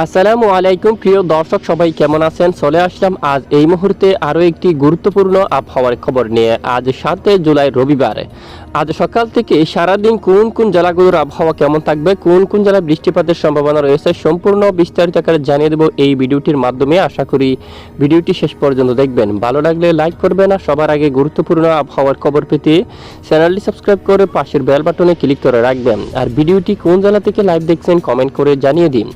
আসসালামু আলাইকুম প্রিয় দর্শক, সবাই কেমন আছেন? চলে আসলাম আজ এই মুহূর্তে আরও একটি গুরুত্বপূর্ণ আবহাওয়ার খবর নিয়ে। আজ 7 জুলাই রবিবার। আজ সকাল থেকে সারাদিন কোন কোন জেলাগুলোর আবহাওয়া কেমন থাকবে, কোন কোন জেলায় বৃষ্টিপাতের সম্ভাবনা রয়েছে, সম্পূর্ণ বিস্তারিত আকারে জানিয়ে দেব এই ভিডিওটির মাধ্যমে। আশা করি ভিডিওটি শেষ পর্যন্ত দেখবেন। ভালো লাগলে লাইক করবেন, আর সবার আগে গুরুত্বপূর্ণ আবহাওয়ার খবর পেতে চ্যানেলটি সাবস্ক্রাইব করে পাশের বেল বাটনে ক্লিক করে রাখবেন। আর ভিডিওটি কোন জেলা থেকে লাইভ দেখছেন কমেন্ট করে জানিয়ে দিন।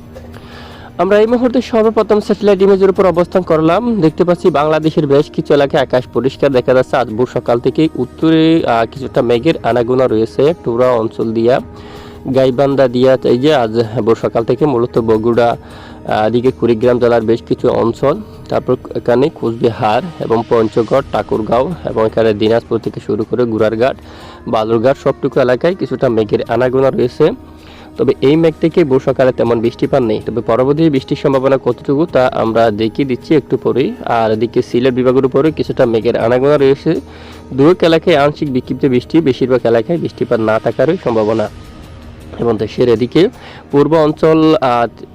আমরা এই মুহূর্তে সর্বপ্রথম স্যাটেলাইট ইমেজের উপর অবস্থান করলাম। দেখতে পাচ্ছি বাংলাদেশের বেশ কিছু এলাকায় আকাশ পরিষ্কার দেখা যাচ্ছে। আজ ভোর সকাল থেকে উত্তরে কিছুটা মেঘের আনাগোনা রয়েছে। টুরা অঞ্চল দিয়া, গাইবান্ধা দিয়া, এই যে আজ ভোর সকাল থেকে মূলত বগুড়া দিকে কুড়িগ্রাম জেলার বেশ কিছু অঞ্চল, তারপর এখানে কোচবিহার এবং পঞ্চগড়, ঠাকুরগাঁও এবং এখানে দিনাজপুর থেকে শুরু করে গুড়ারঘাট, বালুরঘাট সবটুকু এলাকায় কিছুটা মেঘের আনাগোনা রয়েছে। তবে এই মেঘ থেকে ভোর সকালে তেমন বৃষ্টিপাত নেই। তবে পরবর্তী বৃষ্টির সম্ভাবনা কতটুকু তা আমরা দেখিয়ে দিচ্ছি একটু পরেই। আর এদিকে সিলেট বিভাগের উপরে কিছুটা মেঘের আনাগোনা রয়েছে। দু এক এলাকায় আংশিক বিক্ষিপ্ত বৃষ্টি, বেশিরভাগ এলাকায় বৃষ্টিপাত না থাকারই সম্ভাবনা। এবং দেশের এদিকে পূর্ব অঞ্চল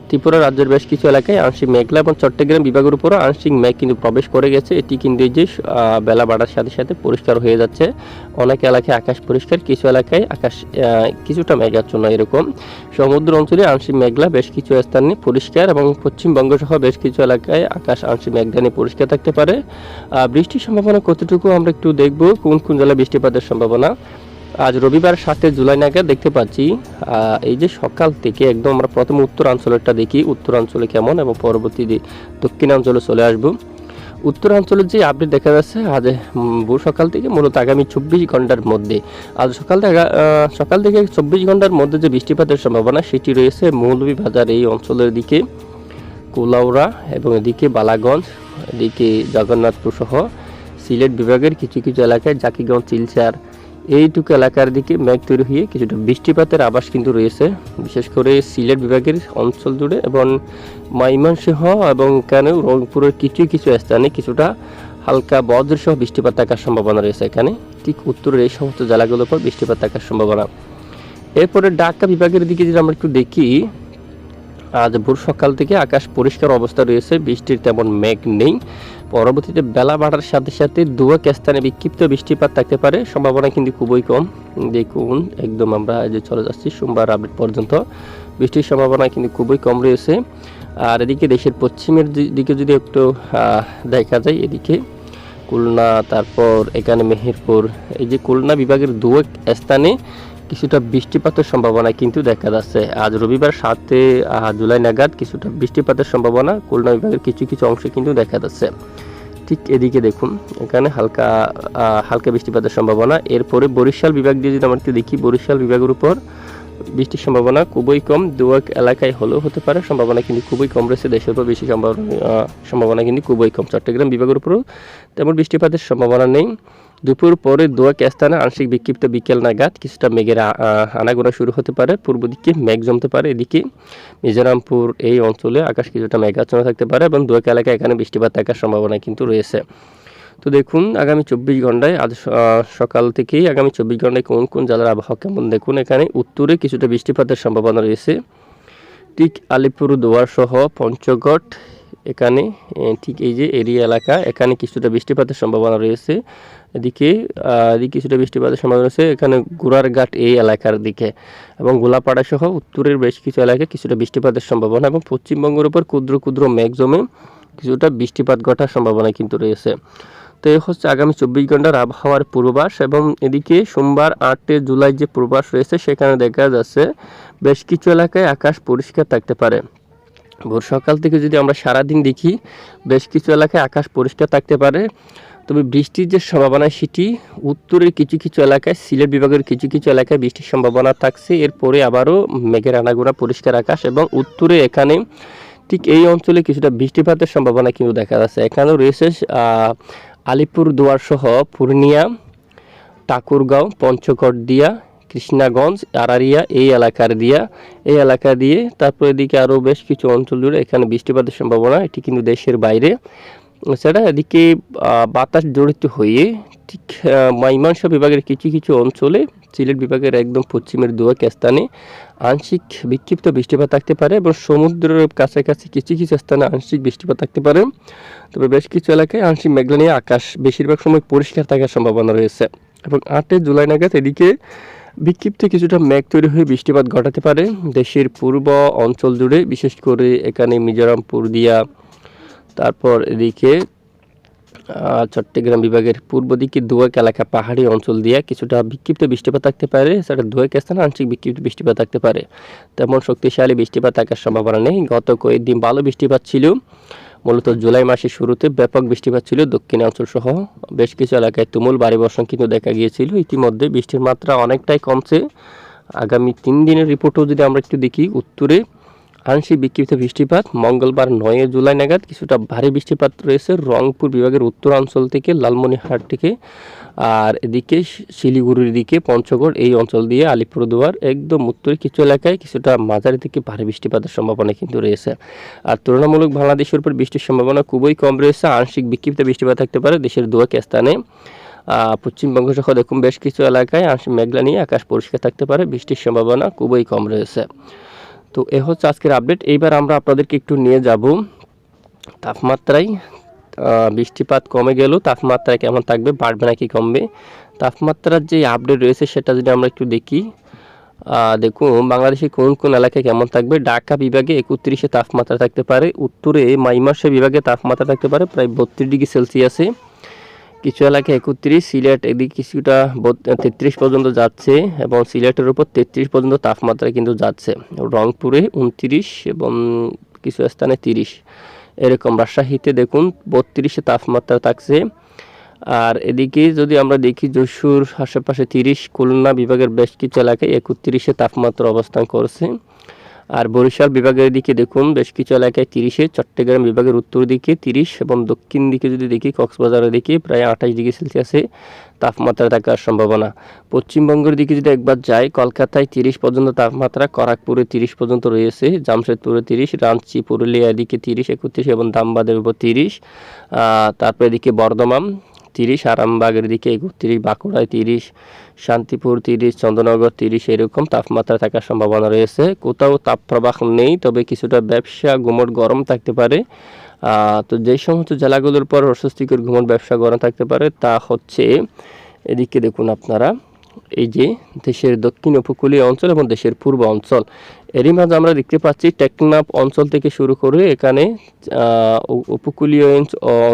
ত্রিপুরা রাজ্যের বেশ কিছু এলাকায় আংশিক মেঘলা এবং চট্টগ্রাম বিভাগের উপরও আংশিক মেঘ কিন্তু প্রবেশ করে গেছে। এটি কিন্তু এই যে বেলা বাড়ার সাথে সাথে পরিষ্কার হয়ে যাচ্ছে। অনেক এলাকায় আকাশ পরিষ্কার, কিছু এলাকায় আকাশ কিছুটা মেঘাচ্ছন্ন। এরকম সমুদ্র অঞ্চলে আংশিক মেঘলা, বেশ কিছু স্থানে পরিষ্কার, এবং পশ্চিমবঙ্গ সহ বেশ কিছু এলাকায় আকাশ আংশিক মেঘধানী পরিষ্কার থাকতে পারে। বৃষ্টির সম্ভাবনা কতটুকু আমরা একটু দেখব, কোন কোন জেলায় বৃষ্টিপাতের সম্ভাবনা। আজ রবিবার 7 জুলাই নাগাদ দেখতে পাচ্ছি এই যে সকাল থেকে একদম আমরা প্রথম উত্তরাঞ্চলেরটা দেখি, উত্তরাঞ্চলে কেমন, এবং পরবর্তী দক্ষিণাঞ্চলে চলে আসব। উত্তরাঞ্চলের যে আপডেট দেখা যাচ্ছে আজ ভোর সকাল থেকে মূলত আগামী 24 ঘন্টার মধ্যে, আজ সকাল থেকে 24 ঘন্টার মধ্যে যে বৃষ্টিপাতের সম্ভাবনা সেটি রয়েছে মৌলভীবাজার এই অঞ্চলের দিকে, কুলাউড়া এবং এদিকে বালাগঞ্জ, এদিকে জগন্নাথপুর সহ সিলেট বিভাগের কিছু কিছু এলাকায় জাকিগঞ্জ, শিলচর এইটুকু এলাকার দিকে মেঘ তৈরি হয়ে কিছুটা বৃষ্টিপাতের আভাস কিন্তু রয়েছে, বিশেষ করে সিলেট বিভাগের অঞ্চল জুড়ে এবং ময়মনসিংহ এবং এখানে রংপুরের কিছু কিছু স্থানে কিছুটা হালকা বজ্রসহ বৃষ্টিপাত থাকার সম্ভাবনা রয়েছে। এখানে ঠিক উত্তরের এই সমস্ত জেলাগুলোর উপর বৃষ্টিপাত থাকার সম্ভাবনা। এরপরে ঢাকা বিভাগের দিকে যদি আমরা একটু দেখি, আজ ভোর সকাল থেকে আকাশ পরিষ্কার অবস্থা রয়েছে, বৃষ্টির তেমন মেঘ নেই। পরবর্তীতে বেলা বাড়ার সাথে সাথে দু এক স্থানে বিক্ষিপ্ত বৃষ্টিপাত থাকতে পারে, সম্ভাবনা কিন্তু খুবই কম। দেখুন একদম আমরা যে চলে যাচ্ছি সোমবার আপডেট পর্যন্ত, বৃষ্টির সম্ভাবনা কিন্তু খুবই কম রয়েছে। আর এদিকে দেশের পশ্চিমের দিকে যদি একটু দেখা যায়, এদিকে খুলনা, তারপর এখানে মেহেরপুর, এই যে খুলনা বিভাগের দু এক স্থানে কিছুটা বৃষ্টিপাতের সম্ভাবনা কিন্তু দেখা যাচ্ছে। আজ রবিবার 7 জুলাই নাগাদ কিছুটা বৃষ্টিপাতের সম্ভাবনা খুলনা বিভাগের কিছু কিছু অংশে কিন্তু দেখা যাচ্ছে। ঠিক এদিকে দেখুন এখানে হালকা হালকা বৃষ্টিপাতের সম্ভাবনা। এরপরে বরিশাল বিভাগ দিয়ে যদি আমরা দেখি, বরিশাল বিভাগের উপর বৃষ্টির সম্ভাবনা খুবই কম, দু এক এলাকায় হলেও হতে পারে, সম্ভাবনা কিন্তু খুবই কম রয়েছে। দেশের উপর বেশি সম্ভাবনা কিন্তু খুবই কম। চট্টগ্রাম বিভাগের উপরও তেমন বৃষ্টিপাতের সম্ভাবনা নেই। দুপুর পরে দু এক স্থানে আংশিক বিক্ষিপ্ত বিকেল নাগাদ কিছুটা মেঘের আনাগোনা শুরু হতে পারে, পূর্ব দিকে মেঘ জমতে পারে। এদিকে মিজোরামপুর এই অঞ্চলে আকাশ কিছুটা মেঘাচ্ছন্ন থাকতে পারে এবং দু এক এলাকায় এখানে বৃষ্টিপাত থাকার সম্ভাবনা কিন্তু রয়েছে। তো দেখুন আগামী 24 ঘন্টায়, আজ সকাল থেকেই আগামী 24 ঘন্টায় কোন কোন জেলার আবহাওয়া কেমন দেখুন। এখানে উত্তরে কিছুটা বৃষ্টিপাতের সম্ভাবনা রয়েছে, ঠিক আলিপুরদুয়ার সহ পঞ্চগড়, এখানে ঠিক এই যে এরিয়া এলাকা, এখানে কিছুটা বৃষ্টিপাতের সম্ভাবনা রয়েছে। এদিকে কিছুটা বৃষ্টিপাতের সম্ভাবনা রয়েছে এখানে গুড়ারঘাট এই এলাকার দিকে, এবং গোলাপাড়া সহ উত্তরের বেশ কিছু এলাকায় কিছুটা বৃষ্টিপাতের সম্ভাবনা, এবং পশ্চিমবঙ্গের উপর ক্ষুদ্র ক্ষুদ্র মেঘ জমে কিছুটা বৃষ্টিপাত ঘটার সম্ভাবনা কিন্তু রয়েছে। তো এই হচ্ছে আগামী 24 ঘন্টার আবহাওয়ার পূর্বাভাস। এবং এদিকে সোমবার 8 জুলাই যে পূর্বাভাস রয়েছে সেখানে দেখা যাচ্ছে বেশ কিছু এলাকায় আকাশ পরিষ্কার থাকতে পারে। ভোর সকাল থেকে যদি আমরা সারাদিন দেখি, বেশ কিছু এলাকায় আকাশ পরিষ্কার থাকতে পারে। তবে বৃষ্টির যে সম্ভাবনা সেটি উত্তরের কিছু কিছু এলাকায়, সিলেট বিভাগের কিছু কিছু এলাকায় বৃষ্টির সম্ভাবনা থাকছে। এরপরে আবারও মেঘের আনাগোনা, পরিষ্কার আকাশ, এবং উত্তরে এখানে ঠিক এই অঞ্চলে কিছুটা বৃষ্টিপাতের সম্ভাবনা কিন্তু দেখা যাচ্ছে। এখানেও রয়েছে আলিপুরদুয়ার সহ পূর্ণিয়া, ঠাকুরগাঁও, পঞ্চগড় দিয়া, কৃষ্ণাগঞ্জ, আড়ারিয়া এই এলাকা দিয়ে তারপর এদিকে আরও বেশ কিছু অঞ্চল জুড়ে এখানে বৃষ্টিপাতের সম্ভাবনা। এটি কিন্তু দেশের বাইরে। সেটা এদিকে বাতাস জড়িত হয়ে ঠিক ময়মনসিংহ বিভাগের কিছু কিছু অঞ্চলে, সিলেট বিভাগের একদম পশ্চিমের দুয়েক স্থানে আংশিক বিক্ষিপ্ত বৃষ্টিপাত থাকতে পারে এবং সমুদ্রের কাছাকাছি কিছু কিছু স্থানে আংশিক বৃষ্টিপাত থাকতে পারে। তবে বেশ কিছু এলাকায় আংশিক মেঘলা নিয়ে আকাশ বেশিরভাগ সময় পরিষ্কার থাকার সম্ভাবনা রয়েছে। এবং 8 জুলাই নাগাদ এদিকে বিক্ষিপ্ত কিছুটা মেঘ তৈরি হয়ে বৃষ্টিপাত ঘটাতে পারে দেশের পূর্ব অঞ্চল জুড়ে, বিশেষ করে এখানে মিজোরাম, পুরুলিয়া, তারপর এদিকে চট্টগ্রাম বিভাগের পূর্ব দিকে দুয়েক এলাকা পাহাড়ি অঞ্চল দিয়ে কিছুটা বিক্ষিপ্ত বৃষ্টিপাত থাকতে পারে। সেটা দুয়েক স্থানে আংশিক বিক্ষিপ্ত বৃষ্টিপাত থাকতে পারে, তেমন শক্তিশালী বৃষ্টিপাত থাকার সম্ভাবনা নেই। গত কয়েকদিন ভালো বৃষ্টিপাত ছিল, মূলত জুলাই মাসের শুরুতে ব্যাপক বৃষ্টিপাত ছিল দক্ষিণাঞ্চল সহ বেশ কিছু এলাকায় তুমুল ভারী বর্ষণ কিন্তু দেখা গিয়েছিল। ইতিমধ্যে বৃষ্টির মাত্রা অনেকটাই কমছে। আগামী 3 দিনের রিপোর্টও যদি আমরা একটু দেখি, উত্তরে আংশিক বিক্ষিপ্ত বৃষ্টিপাত, মঙ্গলবার 9 জুলাই নাগাদ কিছুটা ভারী বৃষ্টিপাত রয়েছে রংপুর বিভাগের উত্তরাঞ্চল থেকে লালমনিরহাট থেকে, আর এদিকে শিলিগুড়ির দিকে পঞ্চগড় এই অঞ্চল দিয়ে আলিপুরদুয়ার একদম উত্তরে কিছু এলাকায় কিছুটা মাঝারি থেকে ভারী বৃষ্টিপাতের সম্ভাবনা কিন্তু রয়েছে। আর তুলনামূলক বাংলাদেশের উপর বৃষ্টির সম্ভাবনা খুবই কম রয়েছে। আংশিক বিক্ষিপ্ত বৃষ্টিপাত থাকতে পারে দেশের দুয়েক স্থানে। পশ্চিমবঙ্গ সহ দেখুন বেশ কিছু এলাকায় আংশিক মেঘলা নিয়ে আকাশ পরিষ্কার থাকতে পারে, বৃষ্টির সম্ভাবনা খুবই কম রয়েছে। তো এ হচ্ছে আজকের আপডেট। এইবার আমরা আপনাদেরকে একটু নিয়ে যাব তাপমাত্রায়। বৃষ্টিপাত কমে গেলেও তাপমাত্রা কেমন থাকবে, বাড়বে নাকি কমবে, তাপমাত্রার যে আপডেট রয়েছে সেটা যদি আমরা একটু দেখি। দেখুন বাংলাদেশে কোন কোন এলাকায় কেমন থাকবে। ঢাকা বিভাগে 31-এ তাপমাত্রা থাকতে পারে, উত্তরে ময়মনসিংহ বিভাগে তাপমাত্রা থাকতে পারে প্রায় 32 ডিগ্রি সেলসিয়াসে, কিছু এলাকায় 31, সিলেট এদিকে কিছুটা 33 পর্যন্ত যাচ্ছে এবং সিলেটের উপর 33 পর্যন্ত তাপমাত্রা কিন্তু যাচ্ছে। রংপুরে 29 এবং কিছু স্থানে 30, এরকম। রাজশাহীতে দেখুন 32-এ তাপমাত্রা থাকছে। আর এদিকে যদি আমরা দেখি যশোর আশেপাশে 30, খুলনা বিভাগের বেশ কিছু এলাকায় 31-এ তাপমাত্রা অবস্থান করছে। আর বরিশাল বিভাগের দিকে দেখুন বেশ কিছু এলাকায় 30-এ, চট্টগ্রাম বিভাগের উত্তর দিকে 30 এবং দক্ষিণ দিকে যদি দেখি কক্সবাজারের দিকে প্রায় 28 ডিগ্রি সেলসিয়াসে তাপমাত্রা থাকার সম্ভাবনা। পশ্চিমবঙ্গের দিকে যদি একবার যাই, কলকাতায় 30 পর্যন্ত তাপমাত্রা, খড়গপুরে 30 পর্যন্ত রয়েছে, জামশেদপুরে 30, রাঁচি, পুরুলিয়া এদিকে 30, 31 এবং ধানবাদের উপর 30, তারপর এদিকে বর্ধমান 30, আরামবাগের দিকে 31, বাঁকুড়ায় 30, শান্তিপুর 30, চন্দ্রনগর 30, এরকম তাপমাত্রা থাকার সম্ভাবনা রয়েছে। কোথাও তাপপ্রবাহ নেই, তবে কিছুটা ব্যবসা গুমট গরম থাকতে পারে। তো যেই সমস্ত জেলাগুলোর পর অস্বস্তিকর গুমট ব্যবসা গরম থাকতে পারে তা হচ্ছে এদিকে দেখুন আপনারা, এই যে দেশের দক্ষিণ উপকূলীয় অঞ্চল এবং দেশের পূর্ব অঞ্চল, এরই মাঝে আমরা দেখতে পাচ্ছি টেকনাফ অঞ্চল থেকে শুরু করে এখানে উপকূলীয়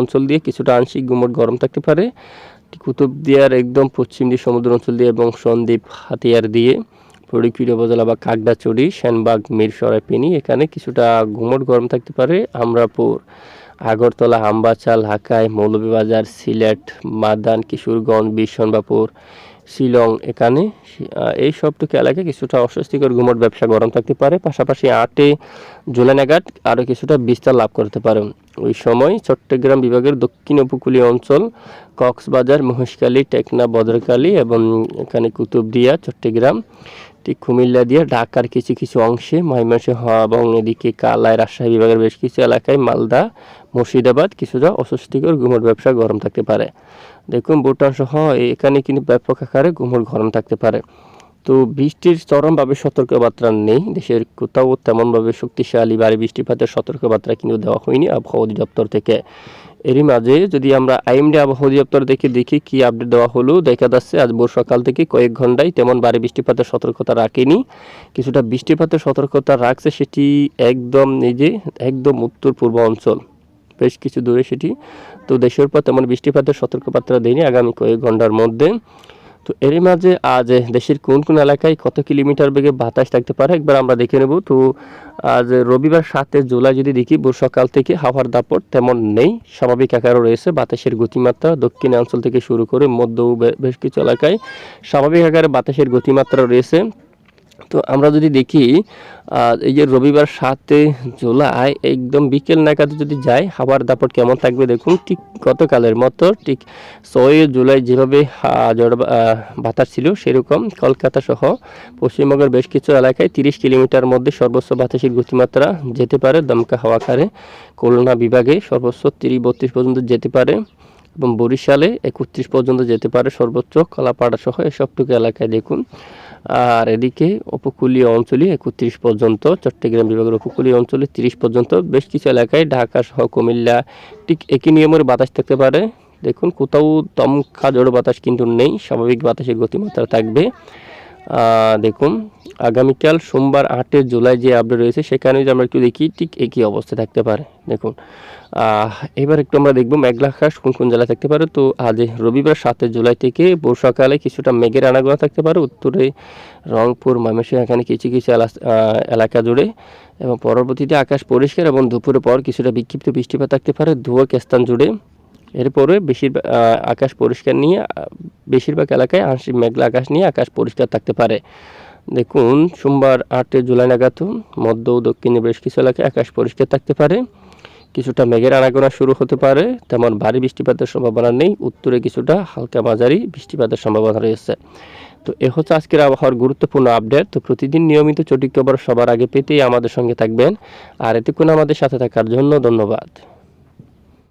অঞ্চল দিয়ে কিছুটা আংশিক গুমট গরম থাকতে পারে। কুতুবদিয়ার একদম পশ্চিম দিয়ে সমুদ্র অঞ্চল দিয়ে এবং সন্দ্বীপ হাতিয়ার দিয়ে ফটিকছড়ি উপজেলা বা খাগড়াছড়ি, সেনবাগ, মিরসরাই, ফেনী এখানে কিছুটা গুমট গরম থাকতে পারে। আমরাপুর, আগরতলা, আমবাচাল, হাকাই, মৌলভীবাজার, সিলেট, মাদান, কিশোরগঞ্জ, বিশনবাপুর, শিলং এখানে এই সবটুকু এলাকায় কিছুটা অস্বস্তিকর গুমট ব্যবসা গরম থাকতে পারে। পাশাপাশি 8 জুলাই নাগাদ আরও কিছুটা বিস্তার লাভ করতে পারে। ওই সময় চট্টগ্রাম বিভাগের দক্ষিণ উপকূলীয় অঞ্চল, কক্সবাজার, মহেশখালী, টেকনাফ, ভদ্রখালী এবং এখানে কুতুবদিয়া, চট্টগ্রাম, ঠিক কুমিল্লা দিয়ে ঢাকার কিছু কিছু অংশে, ময়মনসিংহ এবং এদিকে কালাই, রাজশাহী বিভাগের বেশ কিছু এলাকায়, মালদা, মুর্শিদাবাদ কিছুটা অস্বস্তিকর গুমট ব্যবসা গরম থাকতে পারে। দেখুন ভুটান সহ এখানে কিন্তু ব্যাপক আকারে গুমট গরম থাকতে পারে। তো বৃষ্টির চরমভাবে সতর্কবার্তা নেই, দেশের কোথাও তেমনভাবে শক্তিশালী ভারী বৃষ্টিপাতের সতর্কবার্তা কিন্তু দেওয়া হয়নি আবহাওয়া অধিদপ্তর থেকে। এরই মাঝে যদি আমরা আইএমডি আবহাওয়া অধিদপ্তর দেখি কি আপডেট দেওয়া হলো, দেখা যাচ্ছে আজ ভোর সকাল থেকে কয়েক ঘন্টায় তেমন ভারী বৃষ্টিপাতের সতর্কতা রাখেনি, কিছুটা বৃষ্টিপাতের সতর্কতা রাখছে, সেটি একদম উত্তর পূর্ব অঞ্চল বেশ কিছু দূরে সেটি। তো দেশের উপর তেমন বৃষ্টিপাতের সতর্কবার্তা দেয়নি আগামী কয়েক ঘন্টার মধ্যে। তো এরই মাঝে আজ দেশের কোন কোন এলাকায় কত কিলোমিটার বেগে বাতাস থাকতে পারে একবার আমরা দেখে নেব। তো আজ রবিবার 7 জুলাই যদি দেখি, ভোর সকাল থেকে হাওয়ার দাপট তেমন নেই, স্বাভাবিক আকারও রয়েছে। বাতাসের গতিমাত্রা দক্ষিণাঞ্চল থেকে শুরু করে মধ্য বেশ কিছু এলাকায় স্বাভাবিক আকারে বাতাসের গতিমাত্রা রয়েছে। তো আমরা যদি দেখি এই যে রবিবার 7 জুলাই একদম বিকেল নাগাদ যদি যাই, হাওয়ার দাপট কেমন থাকবে দেখুন। ঠিক গতকালের মতো, ঠিক 6 জুলাই যেভাবে ঝড় বাতাস ছিল সেরকম কলকাতা সহ পশ্চিমবঙ্গের বেশ কিছু এলাকায় 30 কিলোমিটার মধ্যে সর্বোচ্চ বাতাসের গতিমাত্রা যেতে পারে দমকা হাওয়া আকারে। খুলনা বিভাগে সর্বোচ্চ 30-32 পর্যন্ত যেতে পারে এবং বরিশালে 31 পর্যন্ত যেতে পারে সর্বোচ্চ, কলাপাড়া সহ এসবটুকু এলাকায় দেখুন। আর এদিকে উপকূলীয় অঞ্চলে 31 পর্যন্ত, চট্টগ্রাম বিভাগের উপকূলীয় অঞ্চলে 30 পর্যন্ত, বেশ কিছু এলাকায় ঢাকা সহ কুমিল্লা ঠিক একই নিয়মের বাতাস থাকতে পারে। দেখুন কোথাও দমকা ঝড়ো বাতাস কিন্তু নেই, স্বাভাবিক বাতাসের গতিমাত্রা থাকবে। দেখুন আগামীকাল সোমবার 8 জুলাই যে আপডেট রয়েছে সেখানে যদি আমরা একটু দেখি ঠিক একই অবস্থা থাকতে পারে। দেখুন এবার একটু আমরা দেখব মেঘলা আকাশ কোন কোন জেলায় থাকতে পারে। তো আজ রবিবার 7 জুলাই থেকে ভোর সকালে কিছুটা মেঘের আনাগোনা থাকতে পারে উত্তরে রংপুর, ময়মনসিংহ এখানে কিছু কিছু এলাকা জুড়ে, এবং পরবর্তীতে আকাশ পরিষ্কার এবং দুপুরের পর কিছুটা বিক্ষিপ্ত বৃষ্টিপাত থাকতে পারে দুই স্থান জুড়ে। এরপরে বেশিরভাগ আকাশ পরিষ্কার নিয়ে বেশিরভাগ এলাকায় আংশিক মেঘলা আকাশ নিয়ে আকাশ পরিষ্কার থাকতে পারে। দেখুন সোমবার 8 জুলাই নাগাদ মধ্য ও দক্ষিণে বেশ কিছু এলাকায় আকাশ পরিষ্কার থাকতে পারে, কিছুটা মেঘের আনাগোনা শুরু হতে পারে, তেমন ভারী বৃষ্টিপাতের সম্ভাবনা নেই। উত্তরে কিছুটা হালকা মাঝারি বৃষ্টিপাতের সম্ভাবনা রয়েছে। তো এ হচ্ছে আজকের আবহাওয়ার গুরুত্বপূর্ণ আপডেট। তো প্রতিদিন নিয়মিত সঠিক খবর সবার আগে পেতেই আমাদের সঙ্গে থাকবেন, আর এতক্ষণ আমাদের সাথে থাকার জন্য ধন্যবাদ।